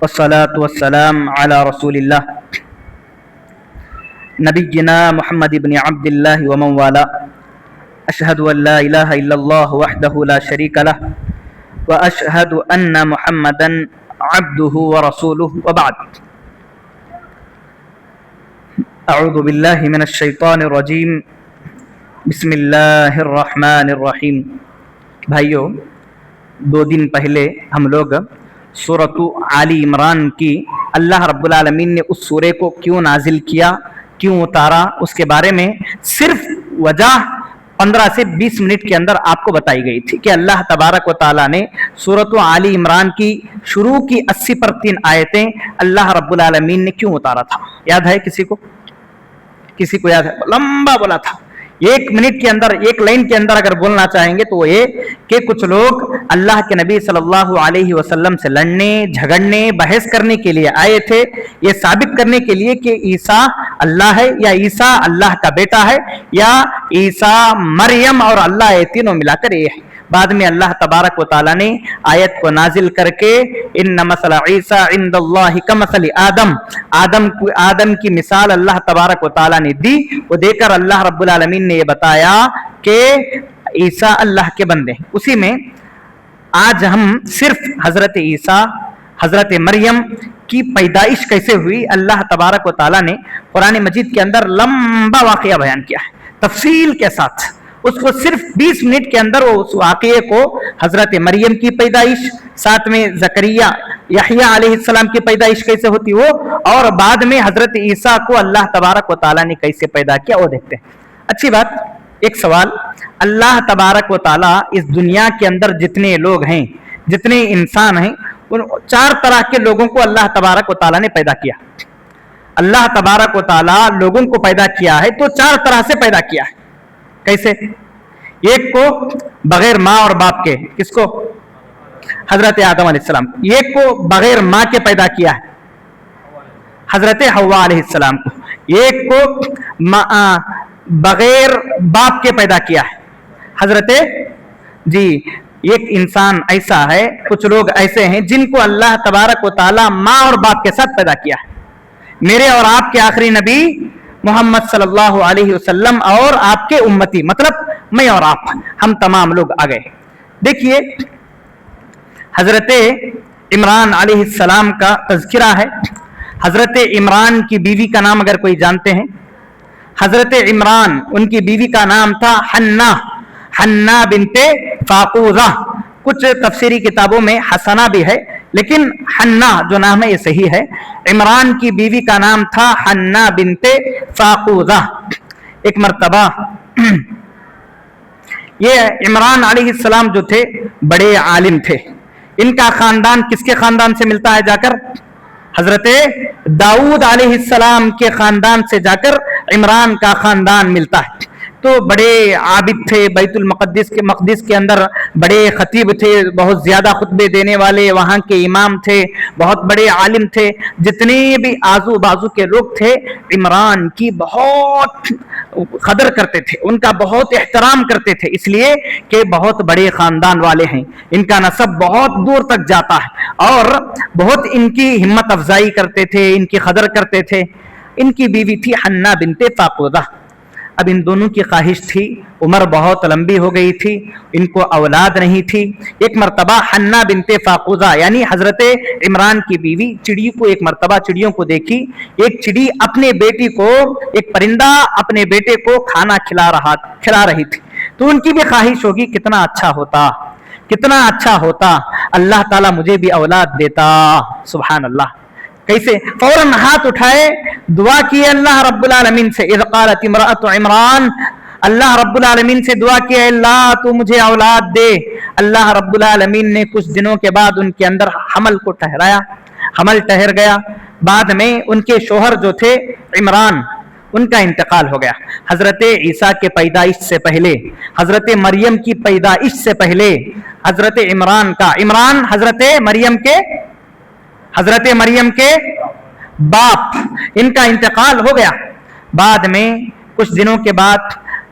والصلاة والسلام على رسول الله نبينا محمد بن عبد الله ومن والاه أشهد أن لا إله إلا الله وحده لا شريك له وأشهد أن محمدا عبده ورسوله وبعد أعوذ بالله من الشيطان الرجيم بسم الله الرحمن الرحيم. بھائیو، 2 दिन पहले हम लोग सूरत आली इमरान की अल्लाह रब्बुल आलमीन ने उस सूरे को क्यों नाजिल किया, क्यों उतारा, उसके बारे में सिर्फ वजह 15 से 20 मिनट के अंदर आपको बताई गई थी कि अल्लाह तबारक व ताला ने सूरत आली इमरान की शुरू की 80 पर 3 आयतें अल्लाह रब्बुल आलमीन ने क्यों उतारा था. याद है किसी को? किसी को याद है? लंबा बोला था. 1 मिनट के अंदर, 1 लाइन के अंदर अगर बोलना चाहेंगे तो ये कि कुछ लोग अल्लाह के नबी सल्लल्लाहु अलैहि वसल्लम से लड़ने, झगड़ने, बहस करने के लिए आए थे, ये साबित करने के लिए कि ईसा अल्लाह है या ईसा अल्लाह का बेटा है या ईसा मरियम और अल्लाह ये तीनों मिलाकर ये है. बाद में अल्लाह तबारक व ताला ने आयत को नाजिल करके इन्ना मसला ईसा इंदल्लाहि कमसली आदम की मिसाल अल्लाह तबारक व ताला ने दी. वो देकर अल्लाह रब्बुल आलमीन ने ये बताया कि ईसा अल्लाह के बंदे हैं. उसी में आज हम सिर्फ हजरत ईसा, हजरत मरियम की पैदाइश कैसे हुई अल्लाह तबारक व ताला ने कुरान मजीद के अंदर लंबा वाक़या बयान किया है तफसील के साथ. उसको सिर्फ 20 मिनट के अंदर वो उस वाक़ये को, हजरत मरियम की पैदाइश, साथ में जकरिया यहया अलैहिस्सलाम की पैदाइश कैसे होती वो, और बाद में हजरत ईसा को अल्लाह तबारक व ताला ने कैसे पैदा किया वो देखते हैं. अच्छी बात. एक सवाल, अल्लाह तबारक व ताला इस दुनिया के अंदर जितने लोग हैं, जितने इंसान हैं, उन 4 तरह के लोगों को अल्लाह तबारक व ताला ने पैदा किया. अल्लाह तबारक व ताला लोगों को पैदा किया है तो 4 तरह से पैदा किया है. कैसे? एक को बगैर माँ और बाप के, किसको? हजरत आदम अलैहिस्सलाम. एक को बगैर माँ के पैदा किया है, हजरत हव्वा अलैहिस्सलाम को. एक को बगैर बाप के पैदा किया है, हजरत जी. एक इंसान ऐसा है, कुछ लोग ऐसे हैं जिनको अल्लाह तबारक व ताला माँ और बाप के साथ पैदा किया है. मेरे और आपके आखिरी नबी मोहम्मद सल्लल्लाहु अलैहि वसल्लम और आपके उम्मती, मतलब मैं और आप, हम तमाम लोग आ गए. देखिए, हजरत इमरान अलैहिस्सलाम का तज़किरा है. हजरत इमरान की बीवी का नाम अगर कोई जानते हैं, हजरत इमरान, उनकी बीवी का नाम था हन्ना बिनते फाकूजा. कुछ तफसीरी किताबों में हसना भी है, लेकिन हन्ना जो नाम है ये सही है. इमरान की बीवी का नाम था हन्ना बिनते फाकूजा. एक मर्तबा ये इमरान अलैहिस्सलाम जो थे बड़े आलिम थे. इनका खानदान किसके खानदान से मिलता है जाकर? हजरत दाऊद अलैहिस्सलाम के खानदान से जाकर इमरान का खानदान मिलता है. तो बड़े आबिद थे, बैतुल मक़दिस के अंदर बड़े खतीब थे, बहुत ज्यादा खुतबे देने वाले वहाँ के इमाम थे, बहुत बड़े आलिम थे. जितने भी आजू बाजू के लोग थे इमरान की बहुत कदर करते थे, उनका बहुत एहतराम करते थे, इसलिए कि बहुत बड़े खानदान वाले हैं. इनका नसब बहुत दूर तक जाता है और बहुत इनकी हिम्मत अफजाई करते थे, इनकी कदर करते थे. इनकी बीवी थी हन्ना बिनते फाकूजा. अब इन दोनों की ख्वाहिश थी, उम्र बहुत लंबी हो गई थी, इनको औलाद नहीं थी. एक मर्तबा हन्ना बिनते फाकूजा यानी हजरत इमरान की बीवी चिड़ियों को, एक मर्तबा चिड़ियों को देखी. एक चिड़ी अपने बेटी को, एक परिंदा अपने बेटे को खाना खिला रही थी. तो उनकी भी ख्वाहिश होगी कितना अच्छा होता, कितना अच्छा होता, अल्लाह ताला मुझे भी औलाद देता. सुभान अल्लाह. कैसे? फौरन हाथ उठाए, दुआ किए अल्लाह रब्बुल आलमीन से. इज़ क़ालत इम्राअतु इमरान, अल्लाह रब्बुल आलमीन से दुआ किया, अल्लाह तू मुझे औलाद दे. अल्लाह रब्बुल आलमीन ने कुछ दिनों के बाद उनके अंदर हमल को ठहराया. हमल ठहर गया. बाद में उनके शोहर जो थे इमरान, उनका इंतकाल हो गया. हजरत ईसा के पैदाइश से पहले, हजरत मरियम की पैदाइश से पहले हजरत इमरान का, इमरान हजरत मरियम के बाप, इनका इंतकाल हो गया. बाद में कुछ दिनों के बाद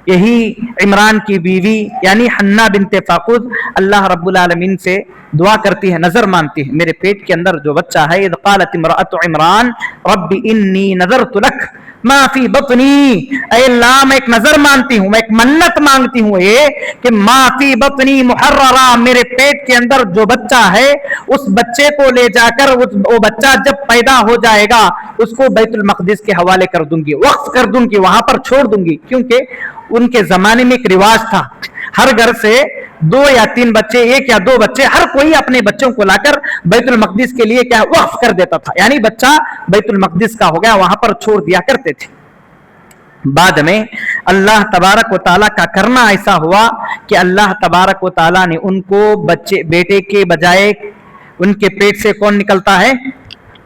यही इमरान की बीवी यानी हन्ना बिनते फाकूद अल्लाह रब्बुल आलमीन से दुआ करती है, नजर मांगती है, मेरे पेट के अंदर जो बच्चा है, इज़ क़ालत इम्रअतु इमरान रब्बी इन्नी नज़रतु लक मा फी बत्नी, ऐ अल्लाह मैं एक नजर मानती हूँ, मैं एक मन्नत मांगती हूँ ये कि मा फी बत्नी मुहर्ररा, मेरे पेट के अंदर जो बच्चा है उस बच्चे को ले जाकर वो बच्चा जब पैदा हो जाएगा उसको बैतुल मक़दिस के हवाले कर दूंगी, वक्फ कर दूंगी, वहां पर छोड़ दूंगी। क्योंकि उनके जमाने में एक रिवाज था, हर घर से 2 या 3 बच्चे, 1 या 2 बच्चे, हर कोई अपने बच्चों को लाकर बैतुल मक़दिस के लिए क्या वक्फ कर देता था, यानी बच्चा बैतुल मक़दिस का हो गया, वहां पर छोड़ दिया करते थे। बाद में अल्लाह तबारक व ताला का करना ऐसा हुआ कि अल्लाह तबारक व ताला ने उनको बच्चे, बेटे के बजाय उनके पेट से कौन निकलता है,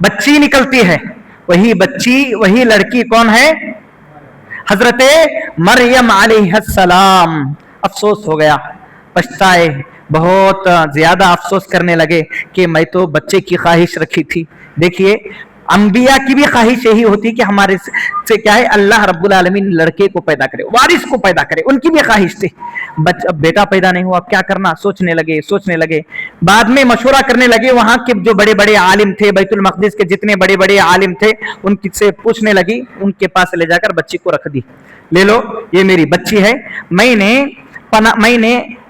बच्ची निकलती है। वही बच्ची, वही लड़की कौन है, हजरते मरियम अलैहिस्सलाम। अफसोस हो गया, पछताए, बहुत ज्यादा अफसोस करने लगे कि मैं तो बच्चे की ख्वाहिश रखी थी। देखिए अंबिया की भी ख्वाहिश यही होती कि हमारे से क्या है, अल्लाह रब्बुल आलमीन लड़के को पैदा करे, वारिस को पैदा करे, उनकी भी ख्वाहिश थी। अब बेटा पैदा नहीं हुआ, अब क्या करना, सोचने लगे। बाद में मशवरा करने लगे, वहां के जो बड़े बड़े आलिम थे, बैतुल मक़दिस के जितने बड़े बड़े आलिम थे उनसे से पूछने लगी, उनके पास ले जाकर बच्ची को रख दी, ले लो ये मेरी बच्ची है, मैंने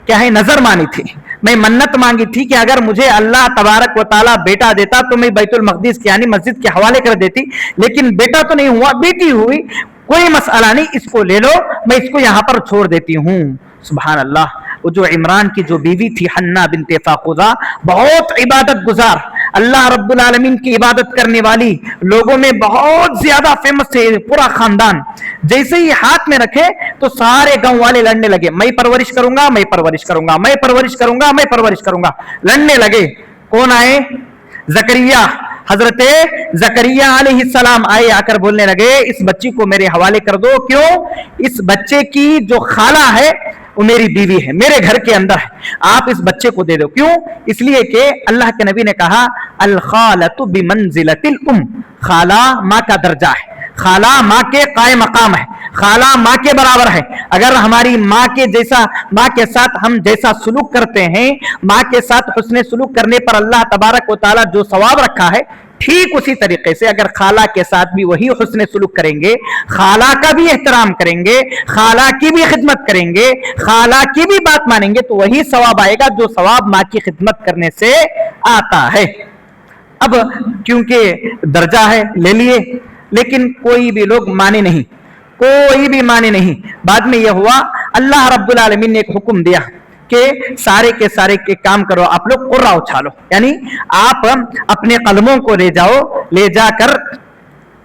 क्या है नजर मानी थी, मैं मन्नत मांगी थी कि अगर मुझे अल्लाह तबारक व ताला बेटा देता तो मैं बैतुल मक़दिस यानी मस्जिद के हवाले कर देती, लेकिन बेटा तो नहीं हुआ, बेटी हुई, कोई मसला नहीं, इसको ले लो, मैं इसको यहां पर छोड़ देती हूँ। सुभान अल्लाह। वो जो इमरान की जो बीवी थी हन्ना बिनते फाकूदा, बहुत इबादत गुजार, अल्लाह रब्बुल आलमीन की इबादत करने वाली, लोगों में बहुत ज्यादा फेमस थे, पूरा खानदान। जैसे ही हाथ में रखे तो सारे गांव वाले लड़ने लगे, मैं परवरिश करूंगा, मैं परवरिश करूंगा, मैं परवरिश करूंगा, मैं परवरिश करूंगा, लड़ने लगे। कौन आए, जकरिया, हजरते जकरिया अलैहिस्सलाम आए, आकर बोलने लगे इस बच्ची को मेरे हवाले कर दो। क्यों, इस बच्चे की जो खाला है वो मेरी बीवी है, मेरे घर के अंदर है, आप इस बच्चे को दे दो। क्यों, इसलिए कि अल्लाह के नबी ने कहा अल खालतु बिमंजिलतिल उम, खाला माँ का दर्जा है, खाला माँ के कायम मकाम है, खाला माँ के बराबर है। अगर हमारी माँ के जैसा, माँ के साथ हम जैसा सुलूक करते हैं, माँ के साथ हुस्ने सुलूक करने पर अल्लाह तबारक व ताला जो सवाब रखा है, ठीक उसी तरीके से अगर खाला के साथ भी वही हुस्ने सुलूक करेंगे, खाला का भी एहतराम करेंगे, खाला की भी खिदमत करेंगे, खाला की भी बात मानेंगे, तो वही सवाब आएगा जो सवाब माँ की खिदमत करने से आता है। अब क्योंकि दर्जा है ले लिए, लेकिन कोई भी लोग माने नहीं, कोई भी माने नहीं। बाद में यह हुआ, अल्लाह रब्बुल आलमीन ने एक हुक्म दिया कि सारे के सारे के काम करो, आप लोग कुर्रा उछालो, यानी आप अपने कलमों को ले जाओ, ले जाकर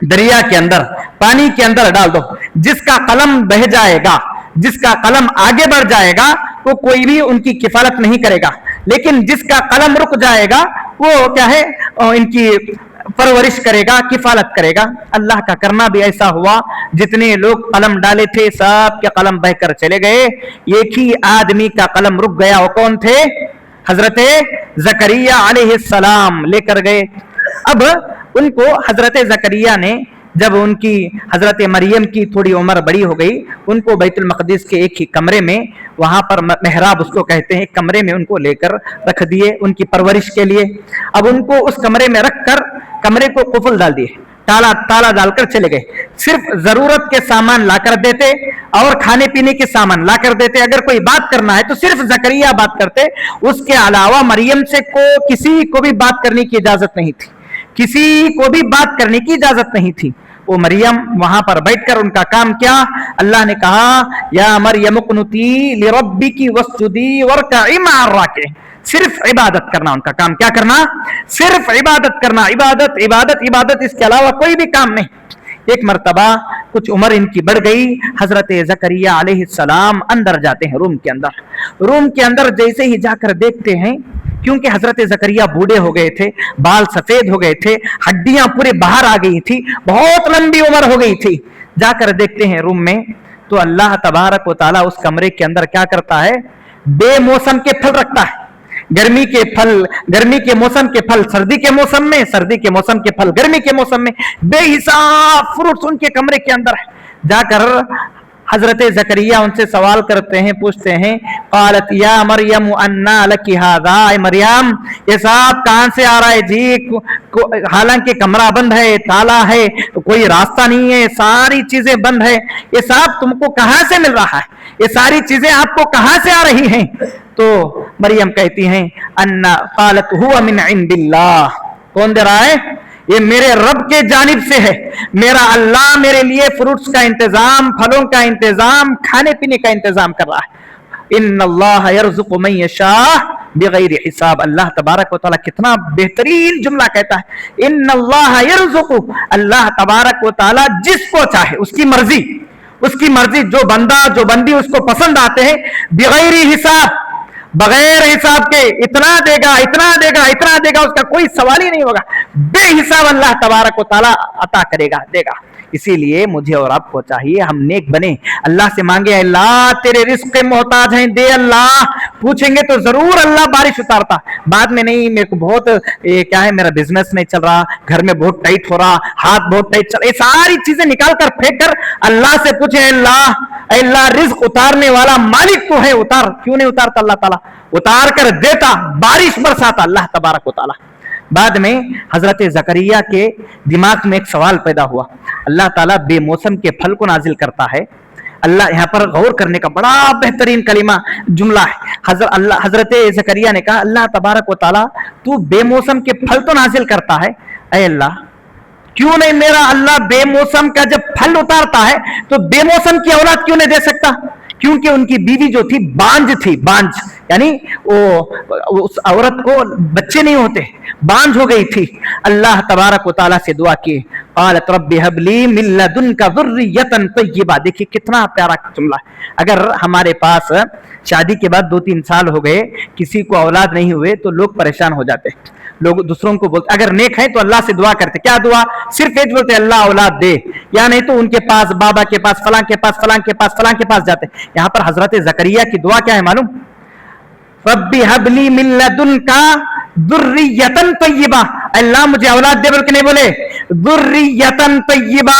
दरिया के अंदर, पानी के अंदर डाल दो। जिसका कलम बह जाएगा, जिसका कलम आगे बढ़ जाएगा, वो कोई भी उनकी किफालत नहीं करेगा, लेकिन जिसका कलम रुक जाएगा वो क्या है, इनकी परवरिश करेगा, किफालत करेगा। अल्लाह का करना भी ऐसा हुआ, जितने लोग कलम डाले थे सब के कलम बहकर चले गए, एक ही आदमी का कलम रुक गया। वो कौन थे, हजरते जकरिया अलैहिस्सलाम लेकर गए। अब उनको हजरते जकरिया ने, जब उनकी हजरत मरियम की थोड़ी उम्र बड़ी हो गई, उनको बैतुल मक़दिस के एक ही कमरे में, वहां पर मेहराब उसको कहते हैं, कमरे में उनको लेकर रख दिए उनकी परवरिश के लिए। अब उनको उस कमरे में रखकर कमरे को कुफल डाल दिए, ताला डालकर चले गए। सिर्फ जरूरत के सामान लाकर देते और खाने पीने के सामान लाकर देते। अगर कोई बात करना है तो सिर्फ जकरिया बात करते, उसके अलावा मरियम से किसी को भी बात करने की इजाजत नहीं थी, किसी को भी बात करने की इजाजत नहीं थी। वो मरियम वहां पर बैठकर उनका काम क्या, अल्लाह ने कहा या मरियम कुनुती लिरब्बिकी वस्जुदी वरकई मअर राकिईन, सिर्फ इबादत करना उनका काम। क्या करना, सिर्फ इबादत करना, इबादत इबादत इबादत, इसके अलावा कोई भी काम नहीं। एक मर्तबा कुछ उम्र इनकी बढ़ गई, हजरत जकरिया अलैहिस्सलाम अंदर जाते हैं रूम के अंदर। रूम के अंदर जैसे ही जाकर देखते हैं, क्योंकि हजरत जकरिया बूढ़े हो गए थे, बाल सफेद हो गए थे, हड्डियां पूरे बाहर आ गई थी, बहुत लंबी उम्र हो गई थी। जाकर देखते हैं रूम में तो अल्लाह तबारक व ताला उस कमरे के अंदर क्या करता है, बेमौसम के फल रखता है। गर्मी के फल गर्मी के मौसम के फल सर्दी के मौसम में, सर्दी के मौसम के फल गर्मी के मौसम में, बेहिसाब फ्रूट्स उनके कमरे के अंदर है। जाकर حضرت زکریا ان سے سوال کرتے ہیں، پوچھتے ہیں، قالت یا مریم انا لکی ھذا، اے مریم یہ سب کہاں سے آ رہا ہے جی؟ حالانکہ کمرہ بند ہے، تالا ہے، کوئی راستہ نہیں ہے، ساری چیزیں بند ہے، یہ سب تم کو کہاں سے مل رہا ہے؟ یہ ساری چیزیں آپ کو کہاں سے آ رہی ہیں؟ تو مریم کہتی ہیں انا قالت هو من عند اللہ، کون دے رہا ہے؟ یہ میرے رب کے جانب سے ہے، میرا اللہ میرے لیے فروٹس کا انتظام، پھلوں کا انتظام، کھانے پینے کا انتظام کر رہا ہے۔ ان اللہ یرزق من یشاء بغیر حساب، اللہ تبارک و تعالیٰ کتنا بہترین جملہ کہتا ہے، ان اللہ یرزق، اللہ تبارک و تعالیٰ جس کو چاہے، اس کی مرضی، اس کی مرضی، جو بندہ جو بندی اس کو پسند آتے ہیں، بغیر حساب، بغیر حساب کے، اتنا دے گا اتنا دے گا اتنا دے گا، اس کا کوئی سوال ہی نہیں ہوگا، بے حساب اللہ تبارک و تعالیٰ عطا کرے گا، دے گا۔ اسی لیے مجھے اور آپ کو چاہیے ہم نیک بنے، اللہ سے مانگے اللہ تیرے رزق کے محتاج ہیں، دے اللہ، پوچھیں گے تو ضرور اللہ بارش اتارتا، بعد میں نہیں میرے کو بہت کیا ہے، میرا بزنس نہیں چل رہا، گھر میں بہت ٹائٹ ہو رہا، ہاتھ بہت ٹائٹ چل رہا، یہ ساری چیزیں نکال کر پھینک کر اللہ سے پوچھیں، اے اللہ رزق اتارنے والا مالک تو ہے، اتار، کیوں نہیں اتارتا اللہ تعالیٰ؟ اتار کر دیتا، بارش برساتا اللہ تبارک و تعالیٰ۔ بعد میں حضرت زکریا کے دماغ میں ایک سوال پیدا ہوا، اللہ تعالیٰ بے موسم کے پھل کو نازل کرتا ہے، اللہ یہاں پر غور کرنے کا بڑا بہترین کلمہ جملہ ہے، حضرت زکریا نے کہا اللہ تبارک و تعالیٰ تو بے موسم کے پھل تو نازل کرتا ہے، اے اللہ کیوں نہیں میرا اللہ بے موسم کا جب پھل اتارتا ہے تو بے موسم کی اولاد کیوں نہیں دے سکتا؟ کیونکہ ان کی بیوی جو تھی بانج تھی، بانج یعنی اس عورت کو بچے نہیں ہوتے، بانج ہو گئی تھی۔ اللہ تبارک و تعالیٰ سے دعا کی، قالت رب هب لي من لدنك ذرية طيبة، دیکھیے کتنا پیارا جملہ ہے۔ اگر ہمارے پاس شادی کے بعد 2-3 سال ہو گئے، کسی کو اولاد نہیں ہوئے تو لوگ پریشان ہو جاتے، لوگ دوسروں کو بولتے، اگر نیک ہیں تو اللہ سے دعا کرتے، کیا دعا؟ صرف ایک بولتے اللہ اولاد دے، یا نہیں تو ان کے پاس، بابا کے پاس، فلاں کے پاس، فلاں کے پاس، فلاں کے پاس جاتے۔ یہاں پر حضرت زکریا کی دعا کیا ہے معلوم؟ رب هب لي من لدنك ذرية طیبہ، اللہ مجھے اولاد دے، بلکہ نہیں بولے ذریۃ طیبہ،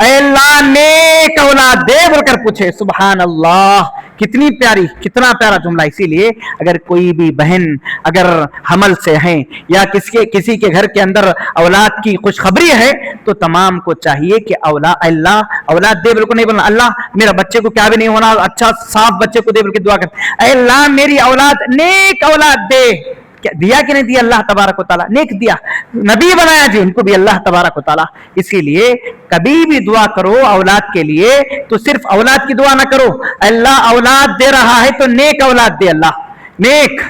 اے اللہ نیک اولاد دے بول کر پوچھے، سبحان اللہ، کتنی پیاری، کتنا پیارا جملہ۔ اسی لیے اگر کوئی بھی بہن اگر حمل سے ہیں یا کسی کے گھر کے اندر اولاد کی خوشخبری ہے تو تمام کو چاہیے کہ اللہ اولاد دے، بالکل نہیں بولنا اللہ میرا بچے کو کیا بھی نہیں ہونا، اچھا صاف بچے کو دے، بلکہ دعا کر، اے اللہ میری اولاد نیک اولاد دے۔ دیا کہ نہیں دیا اللہ تبارک و تعالیٰ؟ نیک دیا، نبی بنایا جی ان کو بھی اللہ تبارک و تعالیٰ۔ اسی لیے کبھی بھی دعا کرو اولاد کے لیے تو صرف اولاد کی دعا نہ کرو، اللہ اولاد دے رہا ہے تو نیک اولاد دے، اللہ نیک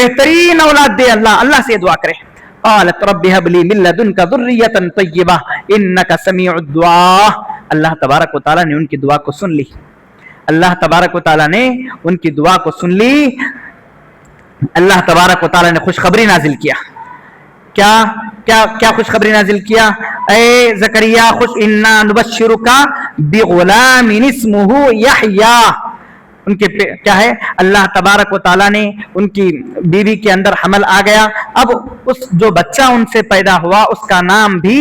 بہترین اولاد دے، اللہ سے دعا کرے۔ قالت رب هب لي من لدنك ذرية طيبة انك سميع الدعاء، اللہ تبارک و تعالیٰ نے ان کی دعا کو سن لی، اللہ تبارک و تعالیٰ نے ان کی دعا کو سن لی۔ اللہ تبارک و تعالیٰ نے خوشخبری نازل کیا، کیا خوشخبری نازل کیا؟ اے زکریا انا نبشرک بغلام اسمہ یحییٰ، ان کے کیا ہے، اللہ تبارک و تعالیٰ نے ان کی بیوی کے اندر حمل آ گیا، اب اس جو بچہ ان سے پیدا ہوا اس کا نام بھی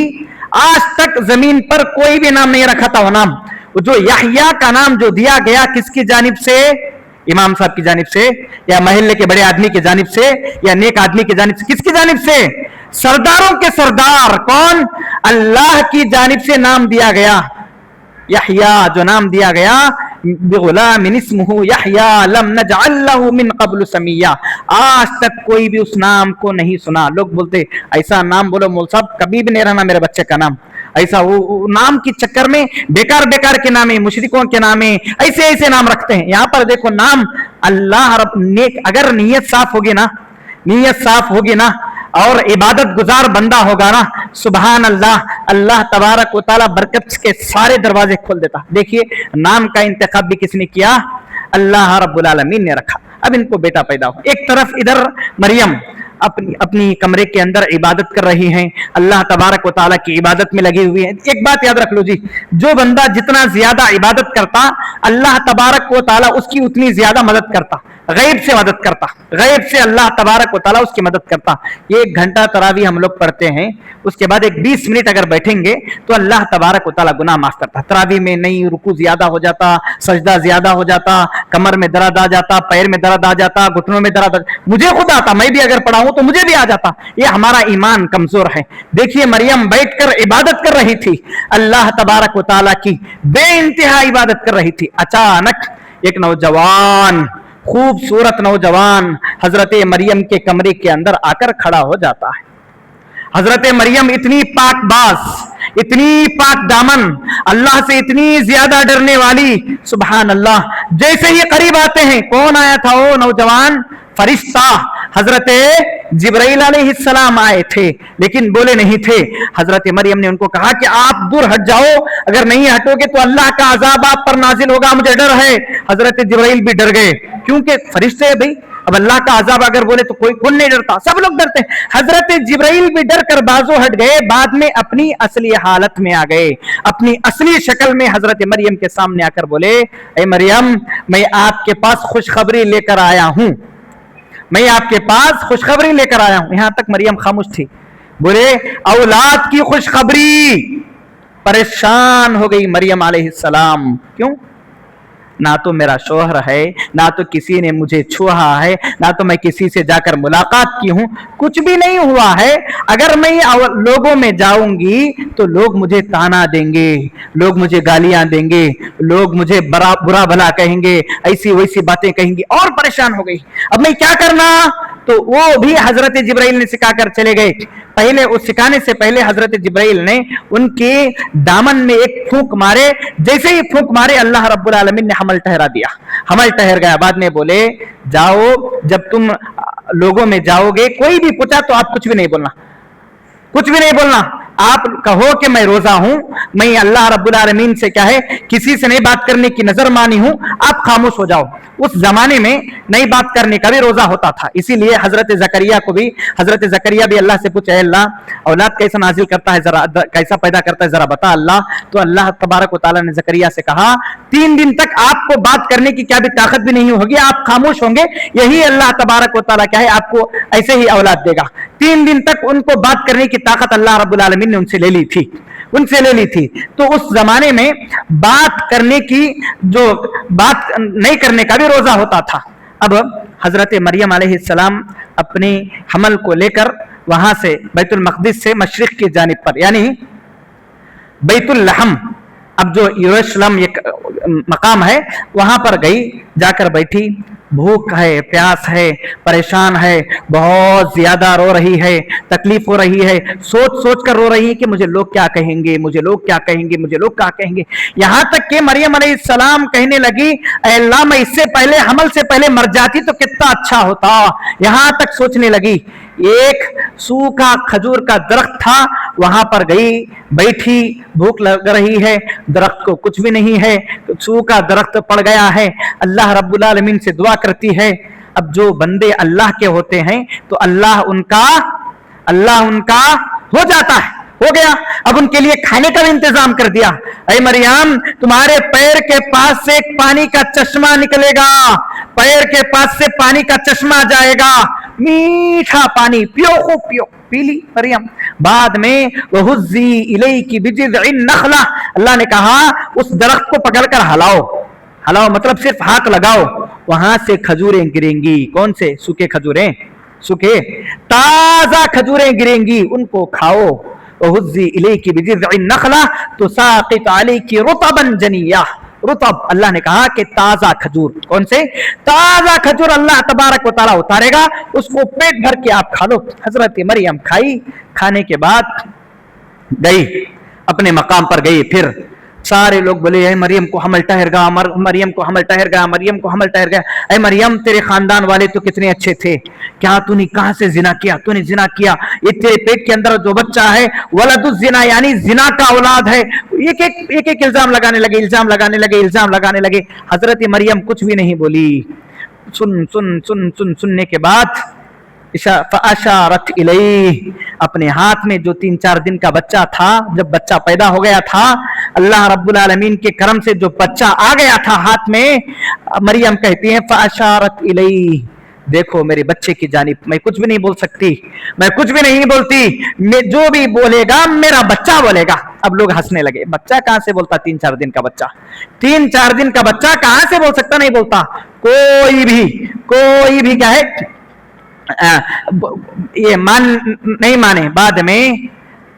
آج تک زمین پر کوئی بھی نام نہیں رکھا تھا، وہ نام جو یحییٰ کا نام جو دیا گیا کس کی جانب سے؟ امام صاحب کی جانب سے، یا محلے کے بڑے آدمی کی جانب سے، یا نیک آدمی کی جانب سے؟ کس کی جانب سے؟ سرداروں کے سردار کون؟ اللہ کی جانب سے نام دیا گیا یحییٰ، جو نام دیا گیا بغلام اسمہ یحییٰ لم نجعل لہ من قبل سمیہ، آج تک کوئی بھی اس نام کو نہیں سنا۔ لوگ بولتے ایسا نام بولو مول صاحب، کبھی بھی نہیں رہنا میرے بچے کا نام ایسا، وہ نام کی چکر میں بیکار کے نام، مشرکوں کے نام ایسے نام رکھتے ہیں۔ یہاں پر دیکھو نام اللہ رب نیک، اگر نیت صاف ہوگی نا اور عبادت گزار بندہ ہوگا نا، سبحان اللہ، اللہ تبارک و تعالیٰ برکت کے سارے دروازے کھول دیتا۔ دیکھیے نام کا انتخاب بھی کس نے کیا؟ اللہ رب العالمین نے رکھا۔ اب ان کو بیٹا پیدا ہو، ایک طرف ادھر مریم اپنی کمرے کے اندر عبادت کر رہی ہیں، اللہ تبارک و تعالیٰ کی عبادت میں لگی ہوئی ہیں۔ ایک بات یاد رکھ لو جی، جو بندہ جتنا زیادہ عبادت کرتا اللہ تبارک و تعالیٰ اس کی اتنی زیادہ مدد کرتا۔ गैब से मदद करता, गैब से अल्लाह तबारक व तआला उसकी मदद करता। 1 घंटा तरावी हम लोग पढ़ते हैं, उसके बाद एक 20 मिनट अगर बैठेंगे तो अल्लाह तबारक व तआला गुनाह माफ करता। तरावी में नहीं, रुकू ज्यादा हो जाता, सजदा ज्यादा हो जाता, कमर में दर्द आ जाता, पैर में दर्द आ जाता, घुटनों में दर्द आ, मुझे खुद आता, मैं भी अगर पढ़ा हूं तो मुझे भी आ जाता। ये हमारा ईमान कमजोर है। देखिए मरियम बैठकर इबादत कर रही थी, अल्लाह तबारक व तआला की बेइंतहा इबादत कर रही थी। अचानक एक नौजवान, खूबसूरत नौजवान हजरत मरियम के कमरे के अंदर आकर खड़ा हो जाता है। हजरत मरियम इतनी पाकबाज, इतनी पाक दामन, अल्लाह से इतनी ज्यादा डरने वाली, सुभान अल्लाह। जैसे ही करीब आते हैं, कौन आया था वो नौजवान? फरिश्ता हजरत जिब्राइल अलैहिस्सलाम आए थे, लेकिन बोले नहीं थे। हजरत मरियम ने उनको कहा कि आप दूर हट जाओ, अगर नहीं हटोगे तो अल्लाह का अजाब आप पर नाजिल होगा, मुझे डर है। हजरत जिब्राइल भी डर गए, क्योंकि फरिश्ते है भाई, अब अल्लाह का अजाब अगर बोले तो कोई कौन नहीं डरता, सब लोग डरते हैं। हजरत जिब्राइल भी डर कर बाजू हट गए, बाद में अपनी असली हालत में आ गए, अपनी असली शक्ल में हजरत मरियम के सामने आकर बोले, ऐ मरियम, मैं आपके पास खुशखबरी लेकर आया हूं, मैं आपके पास खुशखबरी लेकर आया हूं। यहां तक मरियम खामोश थी। बोले औलाद की खुशखबरी। परेशान हो गई मरियम अलैहिस्सलाम। क्यों? ना तो मेरा शोहर है, ना तो किसी ने मुझे छुआ है, ना तो मैं किसी से जाकर मुलाकात की हूं, कुछ भी नहीं हुआ है। अगर मैं लोगों में जाऊंगी तो लोग मुझे ताना देंगे, लोग मुझे गालियां देंगे, लोग मुझे बुरा भला कहेंगे, ऐसी वैसी बातें कहेंगे, और परेशान हो गई। अब मैं क्या करना? तो वो भी हजरत जिब्राइल ने सिखाकर चले गए। पहले उस सिखाने से पहले हजरत जिब्राइल ने उनके दामन में एक फूंक मारे। जैसे ही फूंक मारे, अल्लाह रब्बुल आलमीन ने हमल ठहरा दिया, हमल ठहर गया। बाद में बोले, जाओ, जब तुम लोगों में जाओगे, कोई भी पूछा तो आप कुछ भी नहीं बोलना, कुछ भी नहीं बोलना। आप कहो कि मैं रोजा हूं, मैं अल्लाह रब्बुल आलमीन से क्या है, किसी से नहीं बात करने की नजर मानी हूं, आप खामोश हो जाओ। उस जमाने में नहीं बात करने का भी रोजा होता था, इसीलिए हजरत जकरिया को भी, हजरत जकरिया भी अल्लाह से पूछे, अल्लाह औलाद कैसा नाजिल करता है, जरा कैसा पैदा करता है, जरा बता अल्लाह। तो अल्लाह तबारक व तआला ने जकरिया से कहा, 3 दिन तक आपको बात करने की क्या भी ताकत भी नहीं होगी, आप खामोश होंगे, यही अल्लाह तबारक व तआला क्या है, आपको ऐसे ही औलाद देगा। 3 दिन तक उनको बात करने की ताकत अल्लाह रब्बुल आलमीन ने उनसे ले ली थी, उनसे ले ली थी। तो उस जमाने में बात करने की, जो बात नहीं करने का भी रोजा होता था। अब हजरत मरियम अलैहिस्सलाम अपने हमल को लेकर वहां से बैतुल मक़दिस से मशरिक की जानिब पर, यानी बैतुल लहम, अब जो यरूशलेम एक मकाम है, वहां पर गई, जाकर बैठी। भूख है, प्यास है, परेशान है, बहुत ज्यादा रो रही है, तकलीफ हो रही है, सोच सोच कर रो रही है कि मुझे लोग क्या कहेंगे, मुझे लोग क्या कहेंगे, मुझे लोग क्या कहेंगे। यहां तक कि मरियम अलैहिस्सलाम कहने लगी, अल्लाह मैं इससे पहले, हमल से पहले मर जाती तो कितना अच्छा होता। यहां तक सोचने लगी। एक सूखा खजूर का दरख्त था, वहां पर गई, बैठी, भूख लग रही है, दरख्त को कुछ भी नहीं है, तो सूखा दरख्त पड़ गया है। अल्लाह रब्बुल आलमीन से दुआ करती है। अब जो बंदे अल्लाह के होते हैं तो अल्लाह उनका हो जाता है, हो गया। अब उनके लिए खाने का भी इंतजाम कर दिया। ऐ मरियम, तुम्हारे पैर के पास से एक पानी का चश्मा निकलेगा, पैर के पास से पानी का चश्मा जाएगा, मीठा पानी, पियो, खूब पियो। पी ली मरियम। बाद में वहुज़्ज़ी इलैकी बिजिज़्इन नख़ला, अल्लाह ने कहा उस दरख्त को पकड़कर हलाओ, हलाओ मतलब सिर्फ हाथ लगाओ, वहां से खजूरें गिरेंगी। कौन से? सूखे खजूरें, सूखे ताजा खजूरें गिरेंगी, उनको खाओ। वहुज़्ज़ी इलैकी बिजिज़्इन नख़ला तुसाक़ित अलैकी रुतबन जनिय्या, रुतब अल्लाह ने कहा कि ताजा खजूर। कौन से? ताजा खजूर अल्लाह तबारक व तआला उतारेगा, उसको पेट भर के आप खा लो। हजरत मरियम खाई, खाने के बाद गई, अपने मकाम पर गई। फिर सारे लोग बोले, ऐ मरियम को हमल ठहर गया, मरियम को हमल ठहर गया, मरियम को हमल ठहर गया। ऐ मरियम, तेरे खानदान वाले तो कितने अच्छे थे, क्या तूने कहां से जिना किया? तूने जिना किया, ये तेरे पेट के अंदर जो बच्चा है वलदुज जिना, यानी जिना का औलाद है। एक इल्जाम लगाने लगे, इल्जाम लगाने लगे, इल्जाम लगाने लगे। हजरत मरियम कुछ भी नहीं बोली। सुनने के बाद फअशारत इलैह, अपने हाथ में जो 3-4 दिन का बच्चा था, जब बच्चा पैदा हो गया था, अल्लाह रब्बुल आलमीन के करम से जो बच्चा आ गया था हाथ में, मरियम कहती है फअशारत इलैह, देखो मेरे बच्चे की जानिब, मैं कुछ भी नहीं बोल सकती, मैं कुछ भी नहीं बोलती, मैं जो भी बोलेगा मेरा बच्चा बोलेगा। अब लोग हंसने लगे, बच्चा कहां से बोलता, 3-4 दिन का बच्चा, 3-4 दिन का बच्चा कहां से बोल सकता, नहीं बोलता कोई भी क्या है, ये मान नहीं माने। बाद में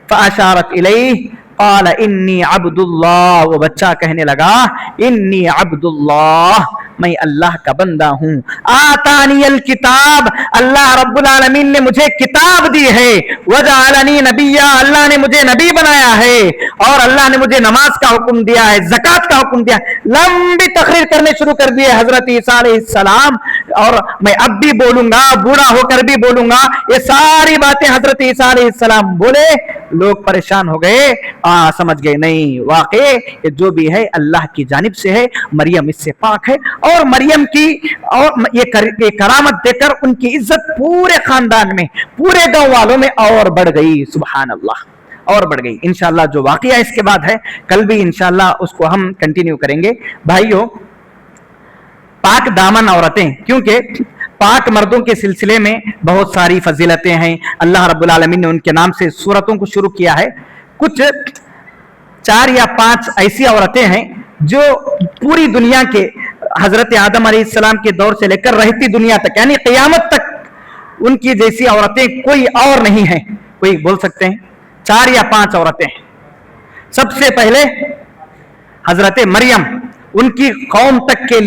फअशारत इलैह क़ाल इन्नी अब्दुल्लाह, वो बच्चा कहने लगा इन्नी अब्दुल्लाह, मैं अल्लाह का बंदा हूं। आतानियल किताब, अल्लाह रब्बुल आलमीन ने मुझे किताब दी है। वजअलनी नबिय्या, अल्लाह ने मुझे नबी बनाया है। और अल्लाह ने मुझे नमाज का हुक्म दिया है, ज़कात का हुक्म दिया है। लंबी तकरीर करने शुरू कर दिए हजरत ईसा अलैहिस्सलाम, और मैं अब भी बोलूंगा, बूढ़ा होकर भी बोलूंगा, ये सारी बातें हजरत ईसा अलैहिस्सलाम बोले। लोग परेशान हो गए, समझ गए नहीं वाकई ये जो भी है अल्लाह की जानिब से है, मरियम इससे पाक है। और मरियम की और ये करामत देकर उनकी इज्जत पूरे खानदान में, पूरे गांव वालों में और बढ़ गई, सुभान अल्लाह, और बढ़ गई। इंशाअल्लाह जो वाकया इसके बाद है, कल भी इंशाअल्लाह उसको हम कंटिन्यू करेंगे। भाइयों, पाक दामन औरतें, क्योंकि पाक मर्दों के सिलसिले में बहुत सारी फजीलतें हैं, अल्लाह रब्बुल आलमीन ने उनके नाम से सूरतों को शुरू किया है। कुछ 4 या 5 ऐसी औरतें हैं जो पूरी दुनिया के हजरत आदम अलैहिस्सलाम के दौर से लेकर रहती दुनिया तक, यानी क़यामत तक उनकी जैसी औरतें कोई और नहीं है। कोई बोल सकते हैं 4 या 5 औरतें। सबसे पहले हजरत मरियम, उनकी कौम तक के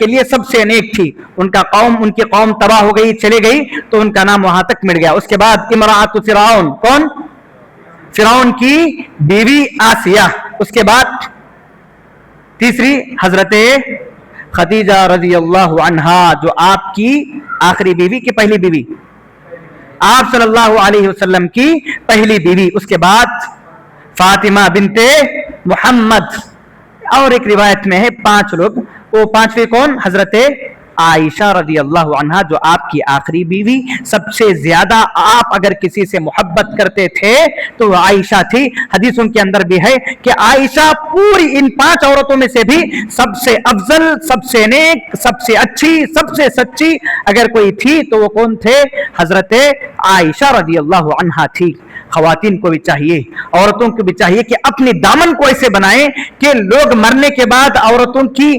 लिए सबसे नेक थी। उनकी कौम तबाह हो गई, चली गई, तो उनका नाम वहां तक मिट गया। उसके बाद इमरातु फिरौन, कौन, फिरौन की बीवी आसिया। उसके बाद तीसरी हजरत खदीजा रजी अल्लाह अन्हा, जो आपकी आखिरी बीवी की पहली बीवी, आप सल्लल्लाहु अलैहि वसल्लम की पहली बीवी। उसके बाद फातिमा बिनते मोहम्मद, और एक रिवायत में है 5 लोग। वो 5वीं कौन, हजरत आयशा रजी अल्लाह अन्हा, जो आपकी आखिरी बीवी। सबसे ज्यादा आप अगर किसी से मोहब्बत करते थे तो वो आयशा थी। हदीसों के अंदर भी है कि आयशा पूरी इन 5 औरतों में से भी सबसे अफजल, सबसे नेक, सबसे अच्छी, सबसे सच्ची अगर कोई थी तो वो कौन थे, हजरत आयशा रजी अल्लाह अन्हा थी। खवातीन को भी चाहिए, औरतों को भी चाहिए कि अपने दामन को ऐसे बनाएं कि लोग मरने के बाद औरतों की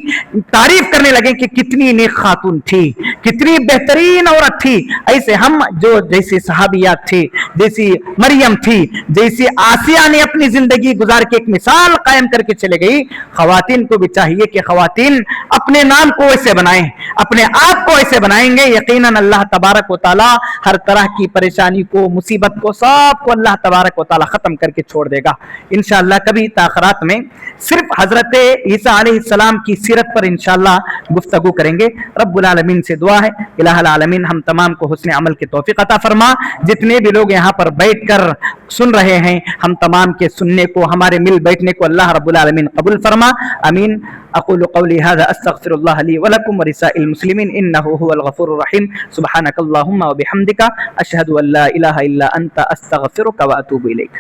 तारीफ करने लगे कि कितनी नेक खातून थी, कितनी बेहतरीन औरत थी। ऐसे हम जो जैसी सहाबियात थी, जैसी मरियम थी, जैसी आसिया ने अपनी जिंदगी गुजार के एक मिसाल कायम करके चले गई, खवातीन को भी चाहिए कि खवातीन अपने नाम को ऐसे बनाएं, अपने आप को ऐसे बनाएंगे, यकीनन अल्लाह तबारक व तआला हर तरह की परेशानी को, मुसीबत को, सब को अल्लाह तबारक व तआला खत्म करके छोड़ देगा इंशाअल्लाह। कभी ताखरात में सिर्फ हजरत ईसा अलैहिस्सलाम की सीरत पर इंशाअल्लाह गुफ्तगू करेंगे। रब्बुल आलमीन से दुआ है, इलाहुल आलमीन हम तमाम को हुस्न अमल की तौफीक अता फरमा। जितने भी लोग यहाँ पर बैठकर सुन रहे हैं, हम तमाम के सुनने को, हमारे मिल बैठने को अल्लाह रब्बुल आलमीन कबूल फरमा, आमीन। अक़ूलु क़ौली हाज़ा अस्तग़फ़िरुल्लाह ली व लकुम व लिसाइल मुस्लिमीन इन्नहु हुवल गफ़ूरुर रहीम। सुब्हानकल्लाहुम्मा व बिहम्दिका अशहदु अल्ला इलाहा इल्ला अंता अस्तग़फ़िरुका व अतूबु इलैक।